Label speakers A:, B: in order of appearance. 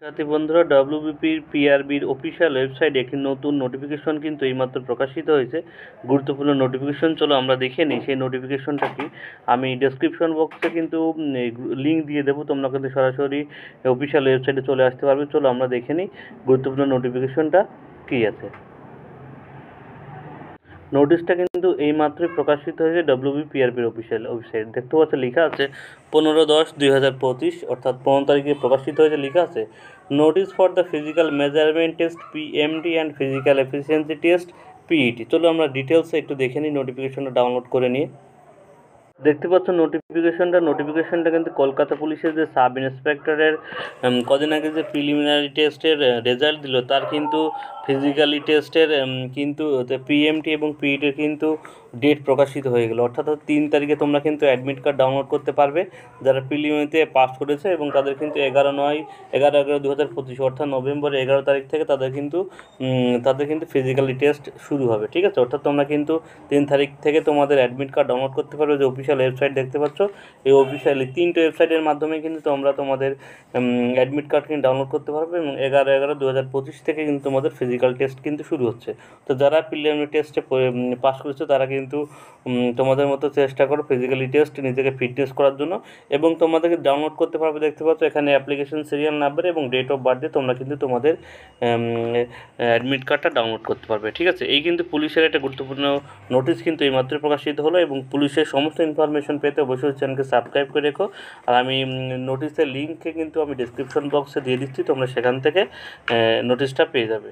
A: সাথী বন্ধুরা, ডব্লিউবিপির পিআরবির অফিসিয়াল ওয়েবসাইটে একটি নতুন নোটিফিকেশন কিন্তু এইমাত্র প্রকাশিত হয়েছে। গুরুত্বপূর্ণ নোটিফিকেশন, চলো আমরা দেখে নিই সেই নোটিফিকেশনটা কি। আমি ডেসক্রিপশন বক্সে কিন্তু লিঙ্ক দিয়ে দেবো, তোমরা কিন্তু সরাসরি অফিসিয়াল ওয়েবসাইটে চলে আসতে পারবে। চলো আমরা দেখে নিই গুরুত্বপূর্ণ নোটিফিকেশনটা কী আছে। নোটিশটা কিন্তু এইমাত্রই প্রকাশিত হয়েছে ডব্লিউবিপিআরবির অফিসিয়াল ওয়েবসাইট। দেখতে পাচ্ছ লেখা আছে 15/10/2025, অর্থাৎ 15 তারিখে প্রকাশিত হয়েছে। লেখা আছে notice for the physical measurement test PMT and physical efficiency test PET. চলো আমরা ডিটেলসে একটু দেখে নিই নোটিফিকেশনটা ডাউনলোড করে নিয়ে। দেখতে পাচ্ছ নোটিফিকেশনটা কিন্তু কলকাতা পুলিশের যে সাব ইন্সপেক্টরের কদিন আগে যে প্রিলিমিনারি টেস্টের রেজাল্ট দিল, তার কিন্তু ফিজিক্যালি টেস্টের কিন্তু পিএমটি এবং পিইটির কিন্তু ডেট প্রকাশিত হয়ে গেল। অর্থাৎ 3 তারিখে তোমরা কিন্তু অ্যাডমিট কার্ড ডাউনলোড করতে পারবে যারা প্রিলিমিনারিতে পাস করেছে, এবং তাদের কিন্তু 11/9/2025 অর্থাৎ নভেম্বর 11 তারিখ থেকে তাদের কিন্তু ফিজিক্যালি টেস্ট শুরু হবে। ঠিক আছে, অর্থাৎ তোমরা কিন্তু 3 তারিখ থেকে তোমাদের অ্যাডমিট কার্ড ডাউনলোড করতে পারবে। যে অফিসিয়াল ওয়েবসাইট দেখতে পাচ্ছ, এই অফিসিয়ালি 3টে ওয়েবসাইটের মাধ্যমে কিন্তু তোমরা তোমাদের অ্যাডমিট কার্ড কিন্তু ডাউনলোড করতে পারবে, এবং 11/11/2025 থেকে কিন্তু তোমাদের ফিজিক্যাল টেস্ট কিন্তু শুরু হচ্ছে। তো যারা প্রিলিমিনারি টেস্টে পাস করেছো তারা কিন্তু তোমাদের মতো চেষ্টা করো ফিজিক্যালি টেস্ট নিজেকে ফিটনেস করার জন্য, এবং তোমাদেরকে ডাউনলোড করতে পারবে। দেখতে পাচ্ছ এখানে অ্যাপ্লিকেশন সিরিয়াল নাম্বার এবং ডেট অফ বার্থ দিয়ে তোমরা কিন্তু তোমাদের অ্যাডমিট কার্ডটা ডাউনলোড করতে পারবে। ঠিক আছে, এই কিন্তু পুলিশের একটা গুরুত্বপূর্ণ নোটিশ কিন্তু এইমাত্র প্রকাশিত হলো, এবং পুলিশের সমস্ত ইনফরমেশন পেতে অবশ্যই চ্যানেলকে সাবস্ক্রাইব করে রেখো। আর আমি নোটিশের লিঙ্ককে কিন্তু আমি ডিসক্রিপশন বক্সে দিয়ে দিচ্ছি, তোমরা সেখান থেকে নোটিশটা পেয়ে যাবে।